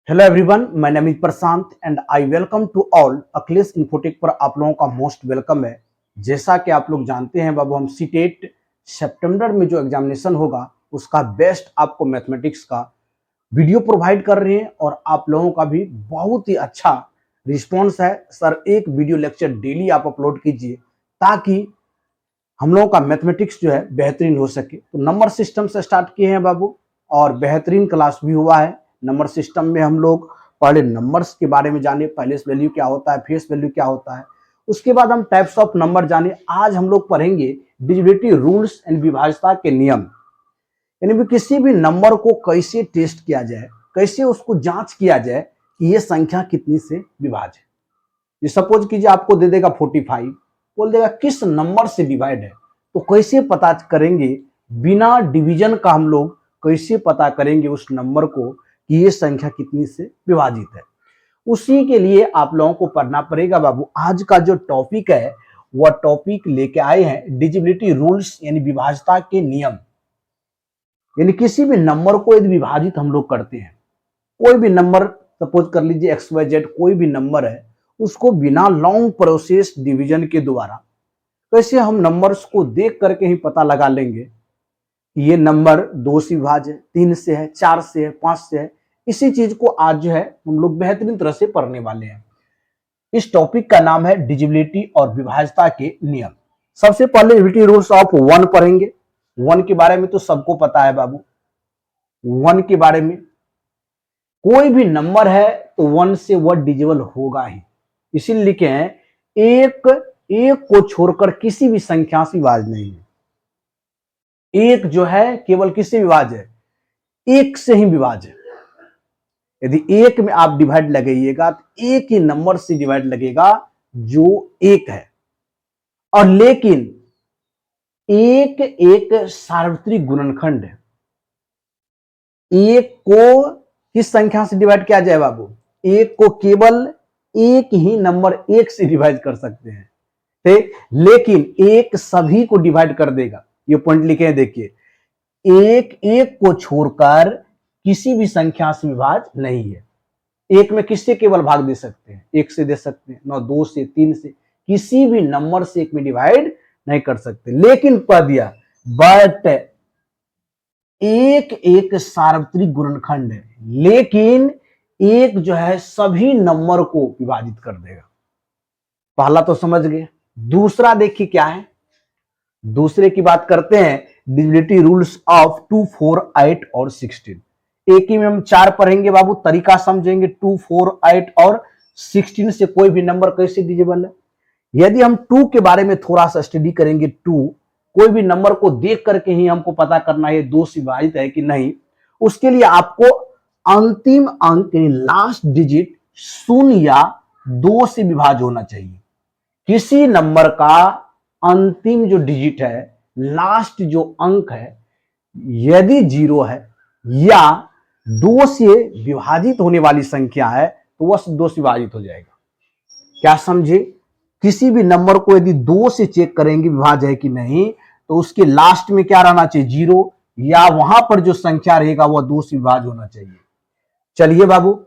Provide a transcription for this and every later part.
Hello everyone, my name is Prashant and I welcome to all. Akhilesh Infotech पर आप लोगों का मोस्ट वेलकम है। जैसा कि आप लोग जानते हैं बाबू, हम सीटेट सितंबर में जो एग्जामिनेशन होगा उसका बेस्ट आपको मैथमेटिक्स का वीडियो प्रोवाइड कर रहे हैं और आप लोगों का भी बहुत ही अच्छा रिस्पॉन्स है। सर, एक वीडियो लेक्चर डेली आप अपलोड कीजिए ताकि हम लोगों का मैथमेटिक्स जो है बेहतरीन हो सके। तो नंबर सिस्टम से स्टार्ट किए हैं बाबू और बेहतरीन क्लास भी हुआ है। नंबर सिस्टम में हम लोग पहले नंबर्स के बारे में जाने, पहले वैल्यू क्या होता है, फेस वैल्यू क्या होता है, उसके बाद हम टाइप्स ऑफ नंबर जाने। आज हम लोग पढ़ेंगे डिविजिबिलिटी रूल्स एंड विभाज्यता के नियम, यानी कि किसी भी नंबर को कैसे टेस्ट किया जाए, कैसे उसको जांच किया जाए कि ये संख्या कितनी से विभाज्य है। ये सपोज कीजिए आपको दे देगा 45, बोल देगा किस नंबर से डिवाइड है, तो कैसे पता करेंगे बिना डिवीजन का? हम लोग कैसे पता करेंगे उस नंबर को कि ये संख्या कितनी से विभाजित है? उसी के लिए आप लोगों को पढ़ना पड़ेगा बाबू। आज का जो टॉपिक है वह टॉपिक लेके आए हैं डिविजिबिलिटी रूल्स, यानी विभाज्यता के नियम। यानी किसी भी नंबर को यदि विभाजित हम लोग करते हैं, कोई भी नंबर सपोज कर लीजिए XYZ कोई भी नंबर है, उसको बिना लॉन्ग प्रोसेस डिवीजन के द्वारा कैसे हम नंबर्स को देख करके ही पता लगा लेंगे कि ये नंबर 2 से विभाज्य है, 3 से है, 4 से है, 5 से है। इसी चीज को आज जो है हम लोग बेहतरीन तरह से पढ़ने वाले हैं। इस टॉपिक का नाम है डिविजिबिलिटी और विभाज्यता के नियम। सबसे पहले डिविजिबिलिटी रूल्स ऑफ वन पढ़ेंगे। वन के बारे में तो सबको पता है बाबू। वन के बारे में, कोई भी नंबर है तो वन से वह डिविजिबल होगा ही। इसीलिए लिखे हैं एक एक को छोड़कर किसी भी संख्या से विभाज्य नहीं है। एक जो है केवल किससे विभाज्य है? एक से ही विभाज्य है। यदि एक में आप डिवाइड लगाइएगा तो एक ही नंबर से डिवाइड लगेगा जो एक है। और लेकिन एक एक सार्वत्रिक गुणनखंड है। एक को किस संख्या से डिवाइड किया जाए बाबू? एक को केवल एक ही नंबर एक से डिवाइड कर सकते हैं, ठीक? लेकिन एक सभी को डिवाइड कर देगा। ये पॉइंट लिखे हैं, देखिए, एक एक को छोड़कर किसी भी संख्या से विभाज्य नहीं है। एक में किससे केवल भाग दे सकते हैं? एक से दे सकते हैं, न 2 से, 3 से, किसी भी नंबर से एक में डिवाइड नहीं कर सकते। लेकिन पढ़ दिया, बट एक एक सार्वत्रिक गुणनखंड है, लेकिन एक जो है सभी नंबर को विभाजित कर देगा। पहला तो समझ गए। दूसरा देखिए क्या है। दूसरे की बात करते हैं, डिविजिबिलिटी रूल्स ऑफ 2, 4, 8 और 16। एक ही में हम 4 पढ़ेंगे बाबू, तरीका समझेंगे। 2, 4, 8 और 16 से कोई भी नंबर कैसे डिविजिबल है। यदि हम 2 के बारे में थोड़ा सा स्टडी करेंगे, 2 कोई भी नंबर को देख करके ही हमको पता करना है 2 से विभाजित है कि नहीं। उसके लिए आपको अंतिम अंक लास्ट डिजिट 0 या 2 से विभाज्य होना चाहिए। किसी नंबर का अंतिम जो डिजिट है, लास्ट जो अंक है, यदि 0 है या 2 से विभाजित होने वाली संख्या है तो वह 2 से विभाजित हो जाएगा। क्या समझे? किसी भी नंबर को यदि 2 से चेक करेंगे विभाज्य है कि नहीं, तो उसके लास्ट में क्या रहना चाहिए? 0, या वहां पर जो संख्या रहेगा वह 2 से विभाज्य होना चाहिए। चलिए बाबू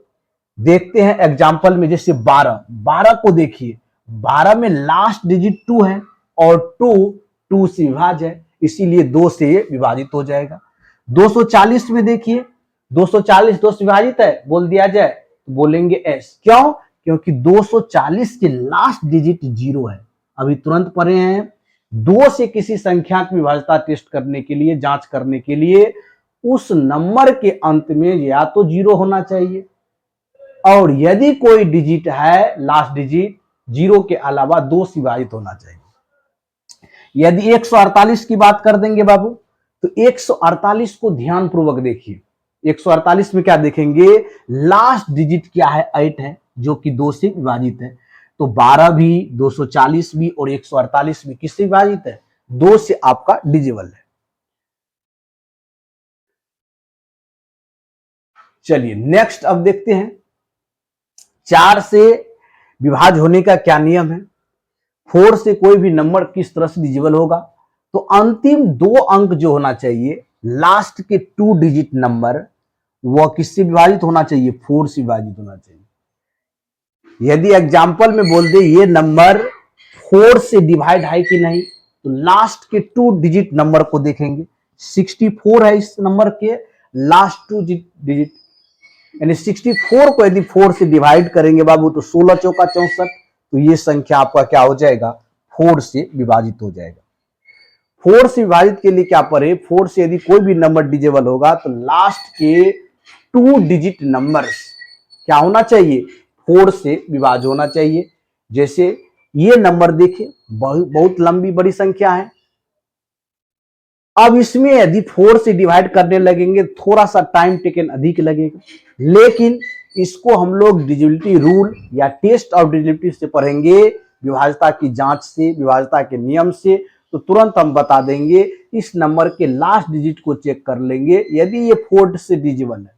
देखते हैं एग्जाम्पल में। जैसे 12 को देखिए, 12 में लास्ट डिजिट 2 है और 2 से विभाज्य है, इसीलिए 2 से विभाजित हो जाएगा। 240 में देखिए, 240 2 से विभाजित है, बोल दिया जाए तो बोलेंगे S। क्यों? क्योंकि 240 के लास्ट डिजिट 0 है। अभी तुरंत पढ़े हैं, 2 से किसी संख्या की विभाज्यता टेस्ट करने के लिए, जांच करने के लिए, उस नंबर के अंत में या तो 0 होना चाहिए, और यदि कोई डिजिट है लास्ट डिजिट 0 के अलावा 2 से विभाजित होना चाहिए। यदि 148 की बात कर देंगे बाबू, तो 148 को ध्यान पूर्वक देखिए। 148 में क्या देखेंगे? लास्ट डिजिट क्या है? 8 है, जो कि 2 से विभाजित है। तो 12 भी, 240 भी और 148 भी किससे विभाजित है? 2 से आपका डिजिबल है। चलिए नेक्स्ट अब देखते हैं 4 से विभाज्य होने का क्या नियम है। 4 से कोई भी नंबर किस तरह से डिजिबल होगा? तो अंतिम 2 अंक जो होना चाहिए, लास्ट के 2 डिजिट नंबर, वह किससे विभाजित होना चाहिए? 4 से विभाजित होना चाहिए। यदि एग्जाम्पल में बोल दे ये नंबर 4 से डिवाइड है कि नहीं, तो लास्ट के 2 डिजिट नंबर को देखेंगे। 64 है इस नंबर के लास्ट 2 डिजिट, यानी 64 को यदि 4 से डिवाइड करेंगे बाबू तो 16 चौका 64, तो ये संख्या आपका क्या हो जाएगा? 4 से विभाजित हो जाएगा। 4 से विभाजित के लिए क्या पढ़े? 4 से यदि कोई भी नंबर डिजिबल होगा तो लास्ट के 2 डिजिट नंबर्स क्या होना चाहिए? 4 से विभाज्य होना चाहिए। जैसे ये नंबर देखिए, बहुत लंबी बड़ी संख्या है। अब इसमें यदि 4 से डिवाइड करने लगेंगे थोड़ा सा टाइम टेकन अधिक लगेगा, लेकिन इसको हम लोग डिजिबिलिटी रूल या टेस्ट ऑफ डिजिबिलिटी से पढ़ेंगे, विभाज्यता की जांच से, विभाज्यता के नियम से, तो तुरंत हम बता देंगे। इस नंबर के लास्ट डिजिट को चेक कर लेंगे, यदि ये 4 से डिजिबल है,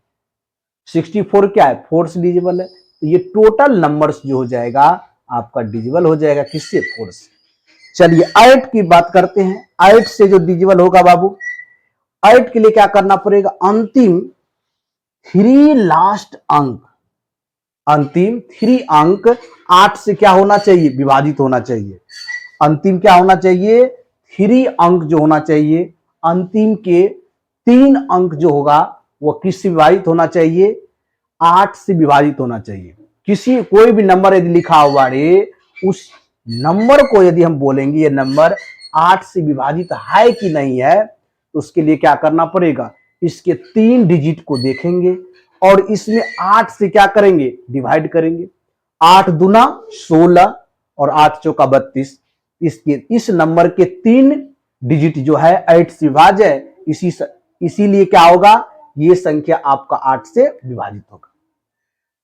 64 क्या है? 4 से डिजिबल है, तो ये टोटल नंबर्स जो हो जाएगा आपका डिजिबल हो जाएगा किससे? 4 से। चलिए 8 की बात करते हैं। 8 से जो डिजिबल होगा बाबू, 8 के लिए क्या करना पड़ेगा? अंतिम 3 लास्ट अंक, अंतिम 3 अंक 8 से क्या होना चाहिए? विभाजित होना चाहिए। अंतिम क्या होना चाहिए? 3 अंक जो होना चाहिए, अंतिम के 3 अंक जो होगा वो किससे विभाजित होना चाहिए? 8 से विभाजित होना चाहिए। किसी कोई भी नंबर यदि लिखा हुआ रे, उस नंबर को यदि हम बोलेंगे ये नंबर 8 से विभाजित है कि नहीं है, तो उसके लिए क्या करना पड़ेगा? इसके 3 डिजिट को देखेंगे और इसमें 8 से क्या करेंगे? डिवाइड करेंगे। 8 दूना 16 और 8 चौका 32। इसके इस नंबर के 3 डिजिट जो है 8 से विभाज्य है, इसीलिए क्या होगा? ये संख्या आपका 8 से विभाजित होगा।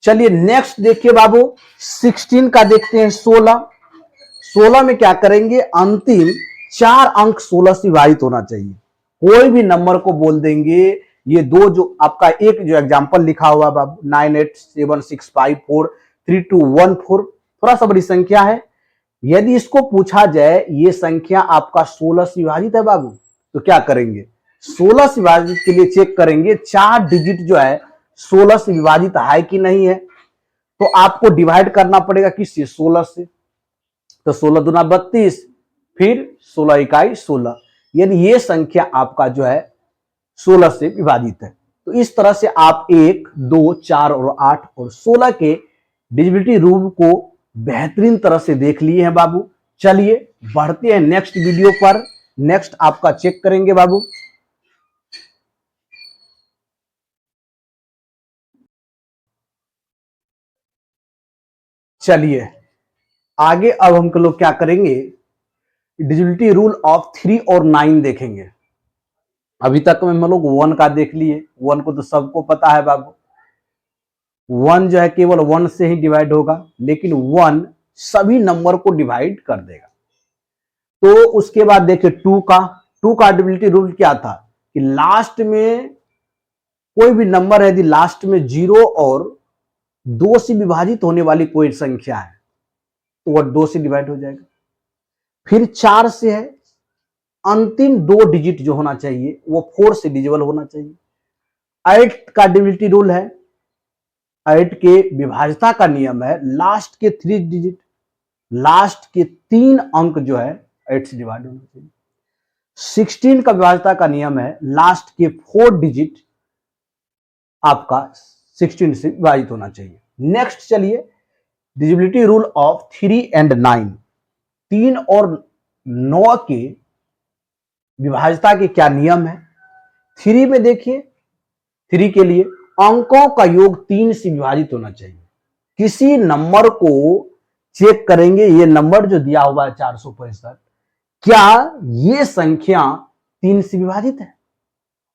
चलिए नेक्स्ट देखिए बाबू, 16 का देखते हैं। 16 में क्या करेंगे? अंतिम 4 अंक 16 से विभाजित होना चाहिए। कोई भी नंबर को बोल देंगे, ये दो जो आपका एक जो एग्जांपल लिखा हुआ बाबू 9876543214, थोड़ा सा बड़ी संख्या है। यदि इसको पूछा जाए ये संख्या आपका 16 से विभाजित है बाबू, तो क्या करेंगे? 16 से विभाजित के लिए चेक करेंगे 4 डिजिट जो है 16 से विभाजित है कि नहीं है, तो आपको डिवाइड करना पड़ेगा किससे? 16 से। तो 16 दूना 32, फिर 16 इकाई 16, यानी ये संख्या आपका जो है 16 से विभाजित है। तो इस तरह से आप 1, 2, 4 और 8 और 16 के डिजिबिलिटी रूल को बेहतरीन तरह से देख लिए हैं बाबू। चलिए बढ़ते हैं नेक्स्ट वीडियो पर। नेक्स्ट आपका चेक करेंगे बाबू। चलिए आगे अब हम लोग क्या करेंगे? डिजिबिलिटी रूल ऑफ 3 और 9 देखेंगे। अभी तक में हम लोग 1 का देख लिए। 1 को तो सबको पता है बाबू, 1 जो है केवल 1 से ही डिवाइड होगा, लेकिन 1 सभी नंबर को डिवाइड कर देगा। तो उसके बाद देखिए 2 का डिजिबिलिटी रूल क्या था कि लास्ट में कोई भी नंबर यदि लास्ट में 0 और 2 से विभाजित होने वाली कोई संख्या है तो वह 2 से डिवाइड हो जाएगा। फिर 4 से है, अंतिम 2 डिजिट जो होना चाहिए वो 4 से डिजिबल होना चाहिए। 8 का डिजिबिलिटी रूल है, 8 के विभाज्यता का नियम है लास्ट के 3 डिजिट, लास्ट के 3 अंक जो है 8 से डिवाइड होना चाहिए। 16 का विभाज्यता का नियम है लास्ट के 4 डिजिट आपका 16 से विभाजित होना चाहिए। नेक्स्ट चलिए डिजिबिलिटी रूल ऑफ 3 एंड 9, 3 और 9 के विभाज्यता के क्या नियम है? 3 में देखिए, 3 के लिए अंकों का योग 3 से विभाजित होना चाहिए। किसी नंबर को चेक करेंगे, ये नंबर जो दिया हुआ है 465, क्या ये संख्या 3 से विभाजित है?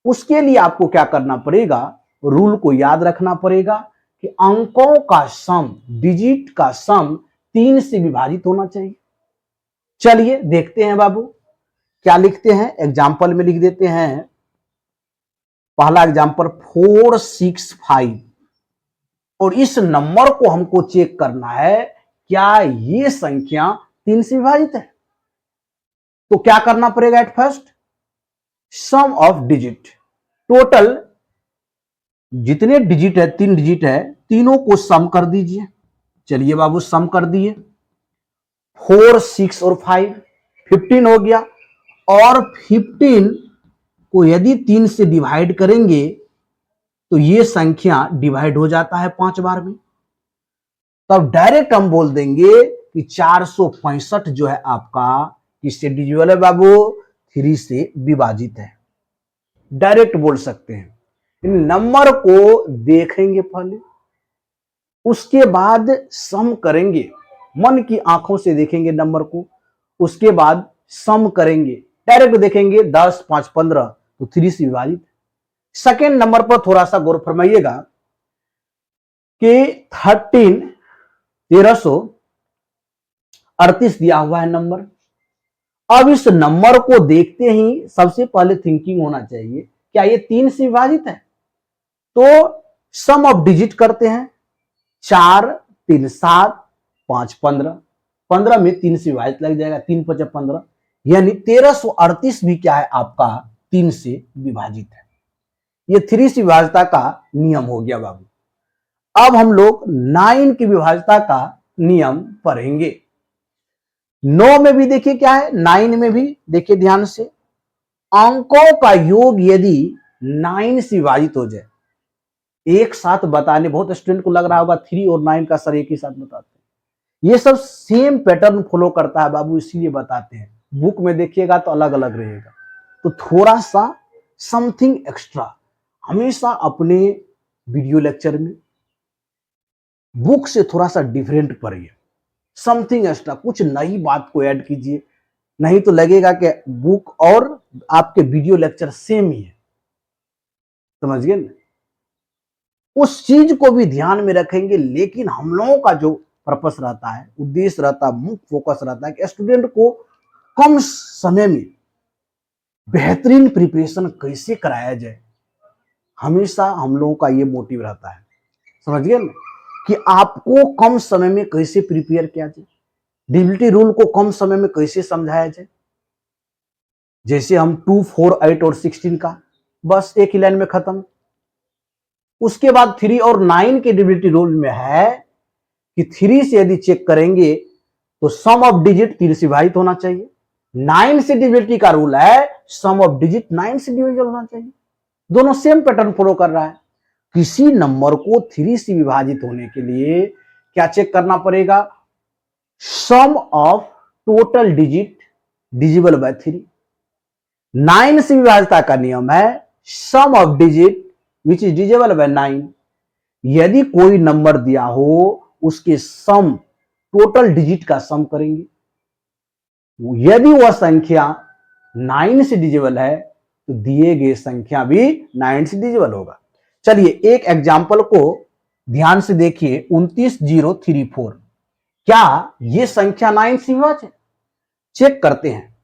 उसके लिए आपको क्या करना पड़ेगा? रूल को याद रखना पड़ेगा कि अंकों का सम, डिजिट का सम 3 से विभाजित होना चाहिए। चलिए देखते हैं बाबू क्या लिखते हैं। एग्जाम्पल में लिख देते हैं, पहला एग्जाम्पल 465, और इस नंबर को हमको चेक करना है क्या ये संख्या 3 से विभाजित है। तो क्या करना पड़ेगा? At first sum of digit, total जितने डिजिट है, 3 डिजिट है, तीनों को सम कर दीजिए। चलिए बाबू सम कर दिए, 4, 6 और 5, 15 हो गया। और 15 को यदि 3 से डिवाइड करेंगे तो ये संख्या डिवाइड हो जाता है 5 बार में। तब डायरेक्ट हम बोल देंगे कि 465 जो है आपका किससे डिविजिबल है बाबू? 3 से विभाजित है। डायरेक्ट बोल सकते हैं। इन नंबर को देखेंगे पहले, उसके बाद सम करेंगे, मन की आंखों से देखेंगे नंबर को, उसके बाद सम करेंगे। डायरेक्ट देखेंगे 10, 5, 15 तो 3 से विभाजित। सेकेंड नंबर पर थोड़ा सा गौर फरमाइएगा कि 1338 दिया हुआ है नंबर। अब इस नंबर को देखते ही सबसे पहले थिंकिंग होना चाहिए, क्या ये 3 से विभाजित है? तो सम ऑफ डिजिट करते हैं। 4, 3, 7, 5, 15, 15 में 3 से विभाजित लग जाएगा, 3, 5, 15, यानी 1338 भी क्या है आपका 3 से विभाजित है। ये 3 से विभाजता का नियम हो गया बाबू। अब हम लोग 9 की विभाजता का नियम पढ़ेंगे। 9 में भी देखिए क्या है, 9 में भी देखिए ध्यान से, अंकों का योग यदि 9 से विभाजित हो जाए, एक साथ बताने, बहुत स्टूडेंट को लग रहा होगा 3 और 9 का सर एक ही साथ बताते हैं, ये सब सेम पैटर्न फॉलो करता है बाबू, इसीलिए बताते हैं। बुक में देखिएगा तो अलग अलग रहेगा। तो थोड़ा सा समथिंग एक्स्ट्रा हमेशा अपने वीडियो लेक्चर में बुक से थोड़ा सा डिफरेंट पढ़िए, समथिंग एक्स्ट्रा, कुछ नई बात को ऐड कीजिए, नहीं तो लगेगा कि बुक और आपके वीडियो लेक्चर सेम ही है। समझ गए ना? उस चीज को भी ध्यान में रखेंगे, लेकिन हम लोगों का जो पर्पस रहता है, उद्देश्य रहता है, मुख्य फोकस रहता है कि स्टूडेंट को कम समय में बेहतरीन प्रिपरेशन कैसे कराया जाए। हमेशा हम लोगों का ये मोटिव रहता है, समझ गए ना, कि आपको कम समय में कैसे प्रिपेयर किया जाए, डिविजिबिलिटी रूल को कम समय में कैसे समझाया जाए। जैसे हम 2, 4, 8 और 16 का बस एक ही लाइन में खत्म। उसके बाद 3 और 9 के डिविजिबिलिटी रूल में है कि 3 से यदि चेक करेंगे तो सम ऑफ डिजिट 3 से विभाजित होना चाहिए। 9 से डिविजिबिलिटी का रूल है सम ऑफ डिजिट 9 से डिविजिबल होना चाहिए। दोनों सेम पैटर्न फॉलो कर रहा है। किसी नंबर को 3 से विभाजित होने के लिए क्या चेक करना पड़ेगा? Sum of total digit divisible by 3। 9 से विभाजिता का नियम है sum of digit which is divisible by 9। यदि कोई नंबर दिया हो उसके सम, टोटल डिजिट का सम करेंगे। यदि वह संख्या 9 से डिविजिबल है तो दिए गए संख्या भी 9 से डिविजिबल होगा। चलिए एक एग्जाम्पल को ध्यान से देखिए, 29034। क्या यह संख्या 9 से विभाज्य है? चेक करते हैं।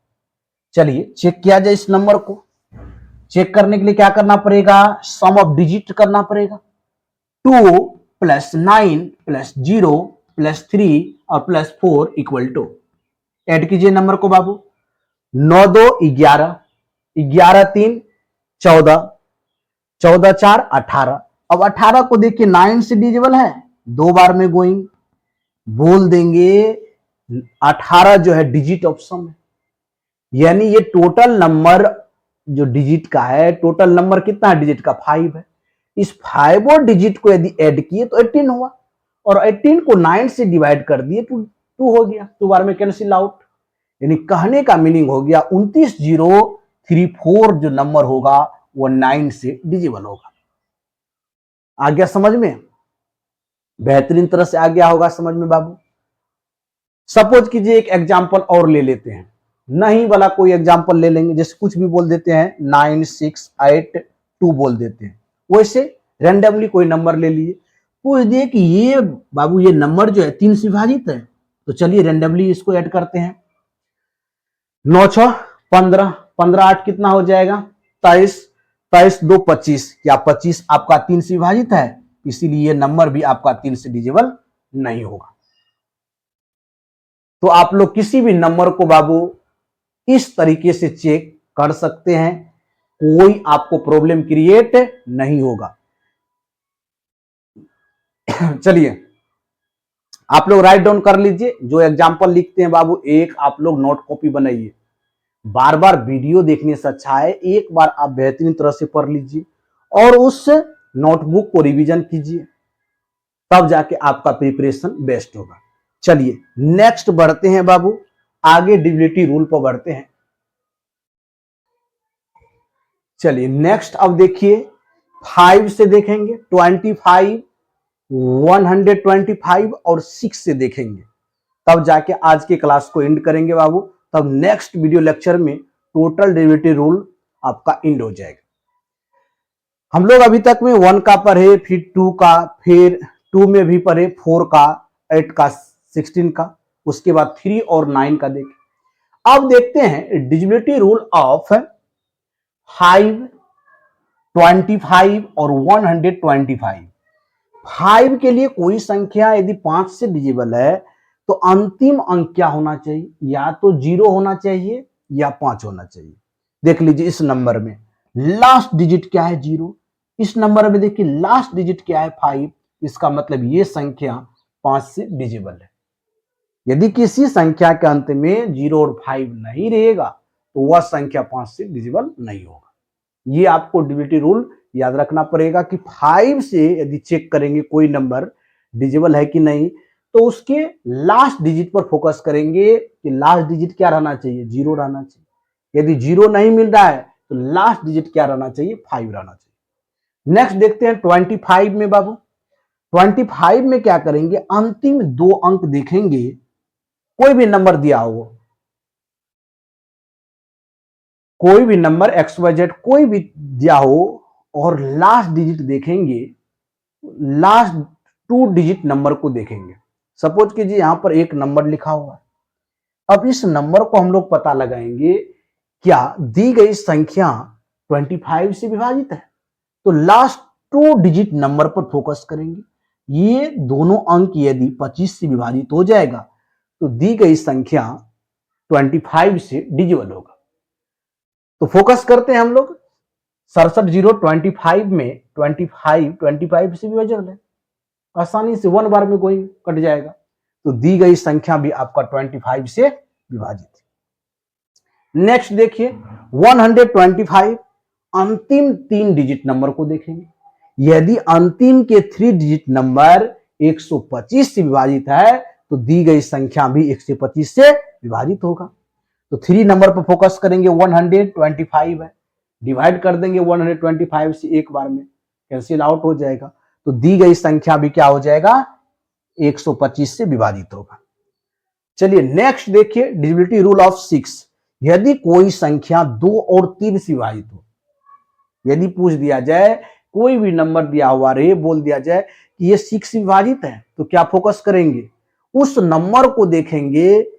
चलिए चेक किया जाए। इस नंबर को चेक करने के लिए क्या करना पड़ेगा? सम ऑफ डिजिट करना पड़ेगा। 2 + 9 + 0 + 3 और +4 = ऐड कीजिए नंबर को बाबू। 9 2 11, 11 3 14, 14 4 18। अब 18 को देखिए 9 से डिविजिबल है, 2 बार में गोइंग, बोल देंगे 18 जो है डिजिट ऑफ सम है, यानी ये टोटल नंबर जो डिजिट का है, टोटल नंबर कितना है डिजिट का? 5 है। इस 5 और डिजिट को यदि ऐड किए तो 18 हुआ, और 18 को 9 से डिवाइड कर दिए तो 2 हो गया, 2 बार में कैंसिल आउट। यानी कहने का मीनिंग हो गया 29034 जो नंबर होगा वो 9 से डिविजिबल होगा। आ गया समझ में? बेहतरीन तरह से आ गया होगा समझ में बाबू। सपोज कीजिए एक एग्जांपल और ले लेते हैं, नहीं वाला कोई एग्जांपल ले लेंगे, जैसे कुछ भी बोल देते हैं 9 6 8 2 बोल देते हैं, वैसे रैंडमली कोई नंबर ले लिए, पूछ दिए कि ये बाबू ये नंबर जो है 3 से विभाजित है, तो चलिए रैंडमली इसको ऐड करते हैं। 9 6 15, 15 8 कितना हो जाएगा? 23, 23 2 25। क्या 25 आपका 3 से विभाजित है? इसीलिए ये नंबर भी आपका 3 से डिविजिबल नहीं होगा। तो आप लोग किसी भी नंबर को बाबू इस तरीके से चेक कर सकते हैं, कोई आपको प्रॉब्लम क्रिएट नहीं होगा। चलिए आप लोग राइट डाउन कर लीजिए, जो एग्जाम्पल लिखते हैं बाबू एक आप लोग नोट कॉपी बनाइए। बार बार वीडियो देखने से अच्छा है एक बार आप बेहतरीन तरह से पढ़ लीजिए और उस नोटबुक को रिवीजन कीजिए, तब जाके आपका प्रिपरेशन बेस्ट होगा। चलिए नेक्स्ट बढ़ते हैं बाबू, आगे डिविजिबिलिटी रूल पर बढ़ते हैं। चलिए नेक्स्ट अब देखिए 5 से देखेंगे, 25, 125 और 6 से देखेंगे, तब जाके आज के क्लास को एंड करेंगे बाबू। तब नेक्स्ट वीडियो लेक्चर में टोटल डेरिवेटिव रूल आपका एंड हो जाएगा। हम लोग अभी तक में 1 का पढ़े, फिर 2 का, फिर 2 में भी पढ़े 4 का, 8 का, 16 का, उसके बाद 3 और 9 का देखें। अब देखते हैं डिविजिबिलिटी रूल ऑफ 5, 25 और 125। 5 के लिए कोई संख्या यदि 5 से डिजिबल है तो अंतिम अंक क्या होना चाहिए, या तो 0 होना चाहिए या 5 होना चाहिए। देख लीजिए इस नंबर में लास्ट डिजिट क्या है 0, इस नंबर में देखिए लास्ट डिजिट क्या है 5, इसका मतलब ये संख्या 5 से डिजिबल है। यदि किसी संख्या के अंत में 0 और 5 नहीं रहेगा तो वह संख्या 5 से डिजिबल नहीं होगा। ये आपको डिविजिबिलिटी रूल याद रखना पड़ेगा कि 5 से यदि चेक करेंगे कोई नंबर डिजिबल है कि नहीं, तो उसके लास्ट डिजिट पर फोकस करेंगे कि लास्ट डिजिट क्या रहना चाहिए, 0 रहना चाहिए। यदि 0 नहीं मिल रहा है तो लास्ट डिजिट क्या रहना चाहिए, 5 रहना चाहिए। नेक्स्ट देखते हैं 25 में बाबू। 25 में क्या करेंगे, अंतिम 2 अंक देखेंगे, कोई भी नंबर दिया हो, कोई भी नंबर XYZ कोई भी दिया हो और लास्ट डिजिट देखेंगे, लास्ट 2 डिजिट नंबर को देखेंगे। सपोज कीजिए यहां पर एक नंबर लिखा हुआ है, अब इस नंबर को हम लोग पता लगाएंगे क्या दी गई संख्या 25 से विभाजित है, तो लास्ट 2 डिजिट नंबर पर फोकस करेंगे। ये दोनों अंक यदि 25 से विभाजित हो जाएगा तो दी गई संख्या 25 से डिजिबल होगा। तो फोकस करते हैं हम लोग 67,025 में 25 से विभाजित है, आसानी से 1 बार में कोई कट जाएगा, तो दी गई संख्या भी आपका 25 से विभाजित है। नेक्स्ट देखिए 125, अंतिम 3 डिजिट नंबर को देखेंगे। यदि अंतिम के 3 डिजिट नंबर 125 से विभाजित है तो दी गई संख्या भी 125 से विभाजित होगा। तो 3 नंबर पर फोकस करेंगे, 125 है, डिवाइड कर देंगे 125 से एक बार में, कैंसिल आउट हो जाएगा, तो दी गई संख्या भी क्या हो जाएगा, 125 से विभाजित होगा। चलिए नेक्स्ट देखिए डिविजिबिलिटी रूल ऑफ 6। यदि कोई संख्या 2 और 3 से विभाजित हो, यदि पूछ दिया जाए कोई भी नंबर दिया हुआ रहे, बोल दिया जाए कि ये 6 से विभाजित है, तो क्या फोकस करेंगे, उस नंबर को देखेंगे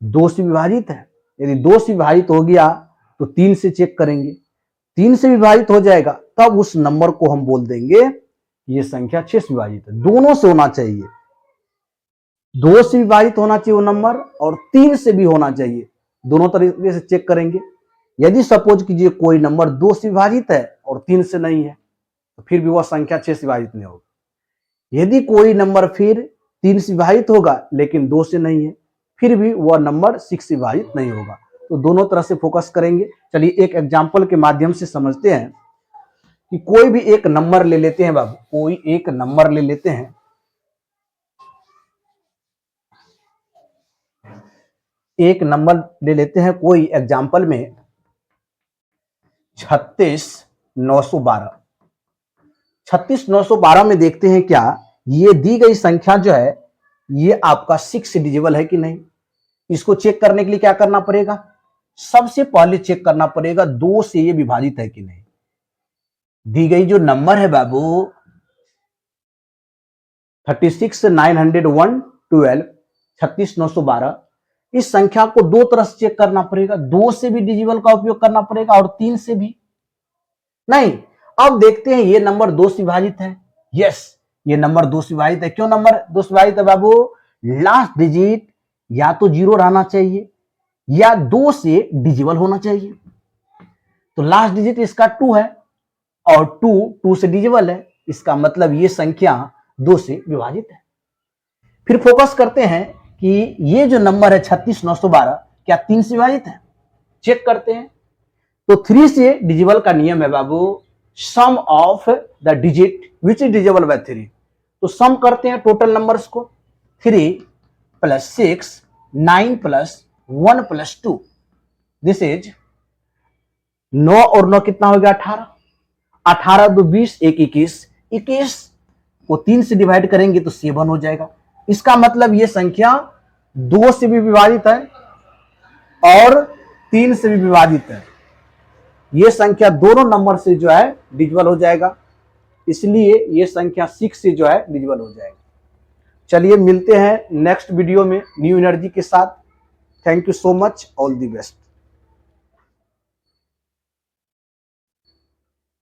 2 से विभाजित है। यदि 2 से विभाजित हो गया तो 3 से चेक करेंगे, 3 से विभाजित हो जाएगा तब उस नंबर को हम बोल देंगे ये संख्या 6 से विभाजित है। दोनों से होना चाहिए, 2 से विभाजित होना चाहिए वो नंबर और 3 से भी होना चाहिए, दोनों तरीके से चेक करेंगे। यदि सपोज कीजिए कोई नंबर 2 से विभाजित है और 3 से नहीं है तो फिर भी वह संख्या 6 से विभाजित नहीं होगी। यदि कोई नंबर फिर 3 से विभाजित होगा लेकिन 2 से नहीं है, फिर भी वह नंबर 6 से विभाजित नहीं होगा। तो दोनों तरह से फोकस करेंगे। चलिए एक एग्जाम्पल के माध्यम से समझते हैं कि कोई भी एक नंबर ले लेते हैं बाबू, कोई एक नंबर ले लेते हैं, एक नंबर ले लेते हैं कोई एग्जाम्पल में 36,912। 36,912 में देखते हैं क्या ये दी गई संख्या जो है ये आपका 6 डिजिबल है कि नहीं। इसको चेक करने के लिए क्या करना पड़ेगा, सबसे पहले चेक करना पड़ेगा 2 से ये विभाजित है कि नहीं। दी गई जो नंबर है बाबू 36,901, 36,912, इस संख्या को 2 तरह से चेक करना पड़ेगा, 2 से भी डिजिबल का उपयोग करना पड़ेगा और 3 से भी नहीं। अब देखते हैं ये नंबर 2 से विभाजित है, यस ये नंबर 2 से विभाजित है। क्यों नंबर 2 से विभाजित है बाबू, लास्ट डिजिट या तो 0 रहना चाहिए या 2 से डिजिबल होना चाहिए। तो लास्ट डिजिट इसका 2 है और 2 से डिजिबल है, इसका मतलब ये संख्या 2 से विभाजित है। फिर फोकस करते हैं कि ये जो नंबर है 36,912 क्या 3 से विभाजित है, चेक करते हैं। तो 3 से डिजिबल का नियम है बाबू, sum of the digit which is divisible by 3। तो सम करते हैं टोटल नंबर्स को, 3 plus 6, 9 plus 1 plus 2, this is 9 और 9 कितना हो गया 18, 18 2 20, 1 21, 21 को 3 से डिवाइड करेंगे तो 7 हो जाएगा। इसका मतलब ये संख्या 2 से भी विभाजित है और 3 से भी विभाजित है। ये संख्या दोनों नंबर से जो है डिजिबल हो जाएगा, इसलिए ये संख्या 6 से जो है डिजिबल हो जाएगा। चलिए मिलते हैं नेक्स्ट वीडियो में न्यू एनर्जी के साथ। Thank you so much, all the best.